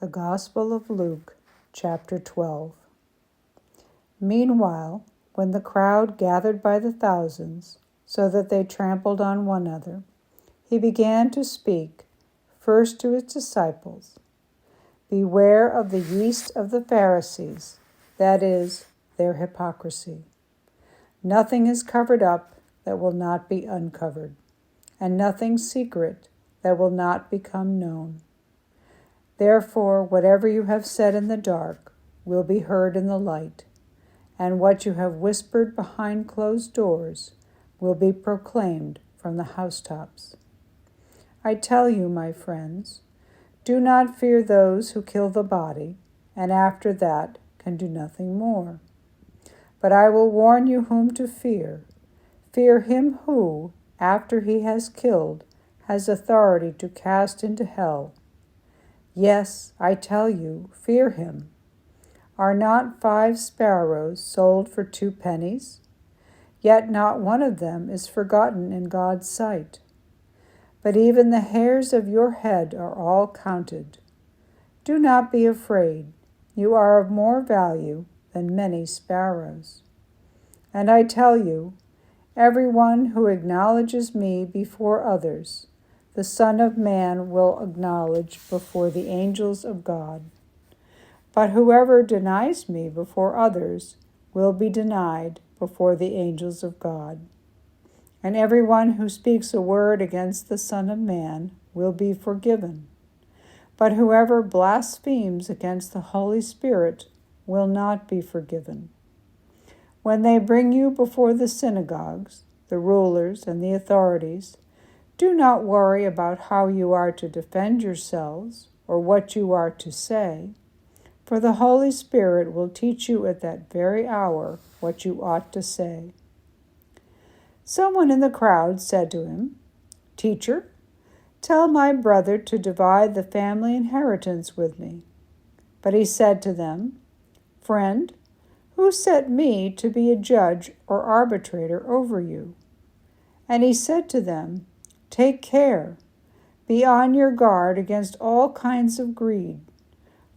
The Gospel of Luke, chapter 12. Meanwhile, when the crowd gathered by the thousands, so that they trampled on one another, he began to speak, first to his disciples, "Beware of the yeast of the Pharisees, that is, their hypocrisy. Nothing is covered up that will not be uncovered, and nothing secret that will not become known. Therefore, whatever you have said in the dark will be heard in the light, and what you have whispered behind closed doors will be proclaimed from the housetops. I tell you, my friends, do not fear those who kill the body, and after that can do nothing more. But I will warn you whom to fear. Fear him who, after he has killed, has authority to cast into hell. Yes, I tell you, fear him. Are not 5 sparrows sold for 2 pennies? Yet not one of them is forgotten in God's sight. But even the hairs of your head are all counted. Do not be afraid. You are of more value than many sparrows. And I tell you, everyone who acknowledges me before others, the Son of Man will acknowledge before the angels of God. But whoever denies me before others will be denied before the angels of God. And everyone who speaks a word against the Son of Man will be forgiven. But whoever blasphemes against the Holy Spirit will not be forgiven. When they bring you before the synagogues, the rulers, and the authorities, do not worry about how you are to defend yourselves or what you are to say, for the Holy Spirit will teach you at that very hour what you ought to say." Someone in the crowd said to him, "Teacher, tell my brother to divide the family inheritance with me." But he said to them, "Friend, who set me to be a judge or arbitrator over you?" And he said to them, "Take care. Be on your guard against all kinds of greed,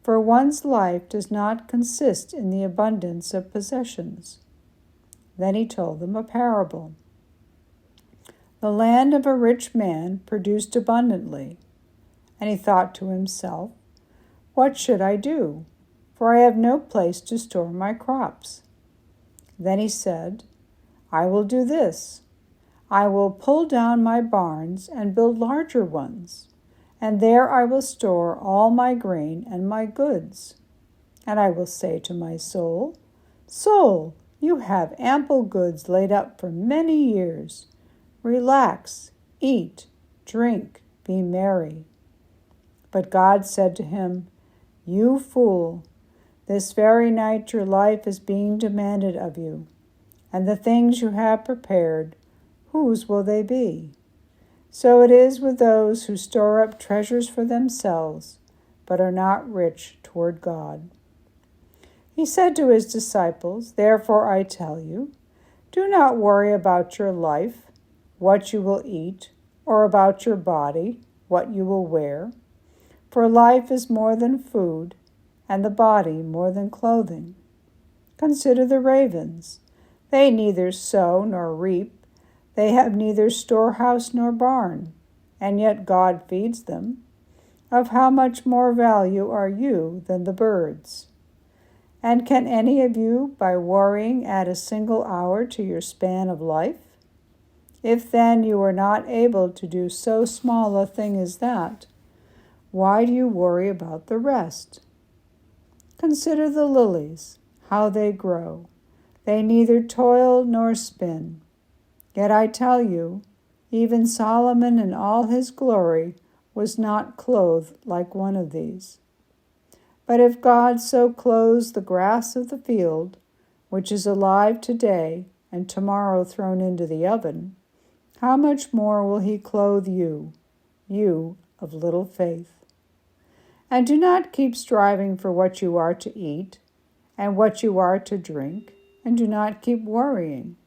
for one's life does not consist in the abundance of possessions." Then he told them a parable. The land of a rich man produced abundantly, and he thought to himself, "What should I do? For I have no place to store my crops." Then he said, "I will do this. I will pull down my barns and build larger ones, and there I will store all my grain and my goods. And I will say to my soul, 'Soul, you have ample goods laid up for many years. Relax, eat, drink, be merry.' But God said to him, 'You fool, this very night your life is being demanded of you, and the things you have prepared, whose will they be?' So it is with those who store up treasures for themselves, but are not rich toward God." He said to his disciples, "Therefore I tell you, do not worry about your life, what you will eat, or about your body, what you will wear. For life is more than food, and the body more than clothing. Consider the ravens. They neither sow nor reap. They have neither storehouse nor barn, and yet God feeds them. Of how much more value are you than the birds? And can any of you, by worrying, add a single hour to your span of life? If then you are not able to do so small a thing as that, why do you worry about the rest? Consider the lilies, how they grow. They neither toil nor spin. Yet I tell you, even Solomon in all his glory was not clothed like one of these. But if God so clothes the grass of the field, which is alive today and tomorrow thrown into the oven, how much more will he clothe you, you of little faith? And do not keep striving for what you are to eat and what you are to drink, and do not keep worrying.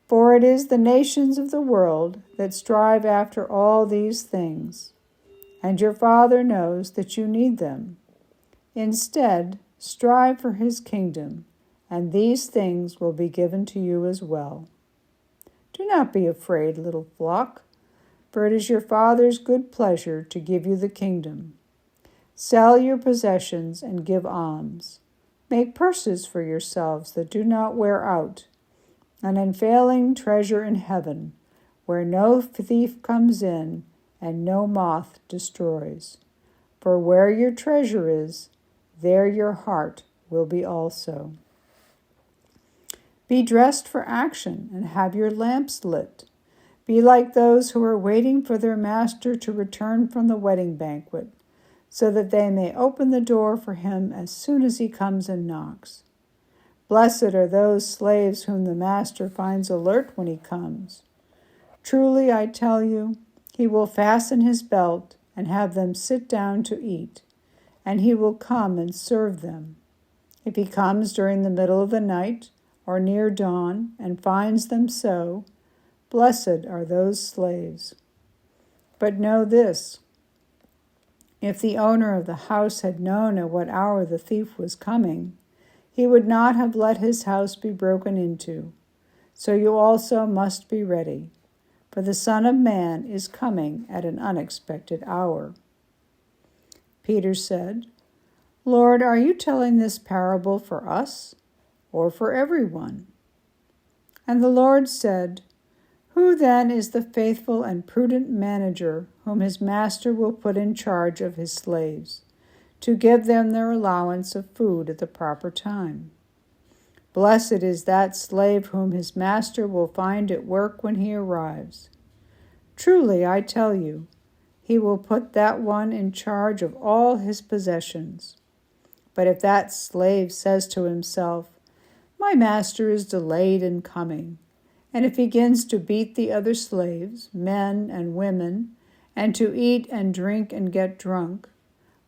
For it is the nations of the world that strive after all these things, and your Father knows that you need them. Instead, strive for his kingdom, and these things will be given to you as well. Do not be afraid, little flock, for it is your Father's good pleasure to give you the kingdom. Sell your possessions and give alms. Make purses for yourselves that do not wear out, an unfailing treasure in heaven, where no thief comes in and no moth destroys. For where your treasure is, there your heart will be also. Be dressed for action and have your lamps lit. Be like those who are waiting for their master to return from the wedding banquet, so that they may open the door for him as soon as he comes and knocks. Blessed are those slaves whom the master finds alert when he comes. Truly, I tell you, he will fasten his belt and have them sit down to eat, and he will come and serve them. If he comes during the middle of the night or near dawn and finds them so, blessed are those slaves. But know this, if the owner of the house had known at what hour the thief was coming, he would not have let his house be broken into. So you also must be ready, for the Son of Man is coming at an unexpected hour. Peter said, Lord, are you telling this parable for us or for everyone? And the Lord said, Who then is the faithful and prudent manager whom his master will put in charge of his slaves, to give them their allowance of food at the proper time? Blessed is that slave whom his master will find at work when he arrives. Truly, I tell you, he will put that one in charge of all his possessions. But if that slave says to himself, My master is delayed in coming, and if he begins to beat the other slaves, men and women, and to eat and drink and get drunk,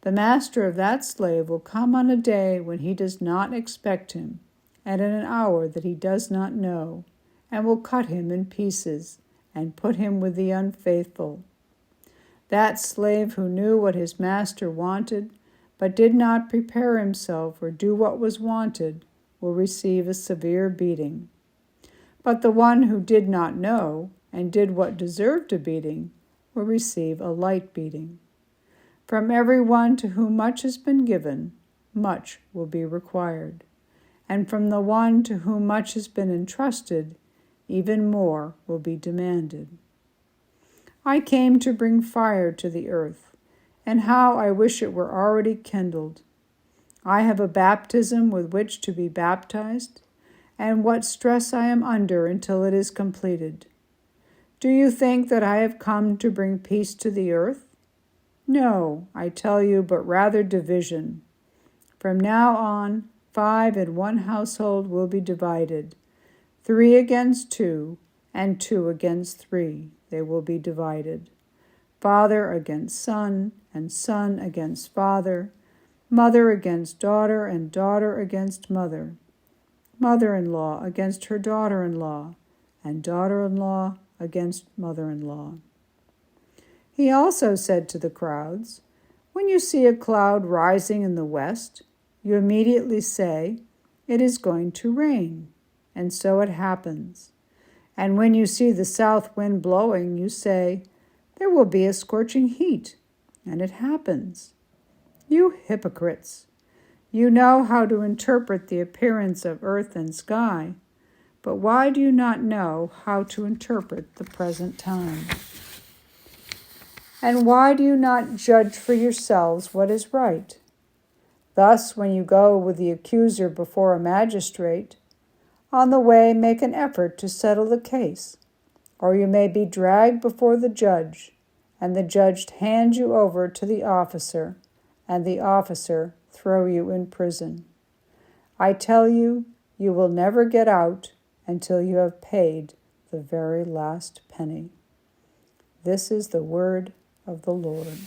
the master of that slave will come on a day when he does not expect him, and at an hour that he does not know, and will cut him in pieces, and put him with the unfaithful. That slave who knew what his master wanted, but did not prepare himself or do what was wanted, will receive a severe beating. But the one who did not know, and did what deserved a beating, will receive a light beating. From everyone to whom much has been given, much will be required. And from the one to whom much has been entrusted, even more will be demanded. I came to bring fire to the earth, and how I wish it were already kindled. I have a baptism with which to be baptized, and what stress I am under until it is completed. Do you think that I have come to bring peace to the earth? No, I tell you, but rather division. From now on, 5 in one household will be divided, 3 against 2, and 2 against 3 they will be divided. Father against son, and son against father, mother against daughter, and daughter against mother, mother-in-law against her daughter-in-law, and daughter-in-law against mother-in-law. He also said to the crowds, When you see a cloud rising in the west, you immediately say, It is going to rain, and so it happens. And when you see the south wind blowing, you say, There will be a scorching heat, and it happens. You hypocrites! You know how to interpret the appearance of earth and sky, but why do you not know how to interpret the present time? And why do you not judge for yourselves what is right? Thus, when you go with the accuser before a magistrate, on the way make an effort to settle the case, or you may be dragged before the judge, and the judge hand you over to the officer, and the officer throw you in prison. I tell you, you will never get out until you have paid the very last penny. This is the word of the Lord.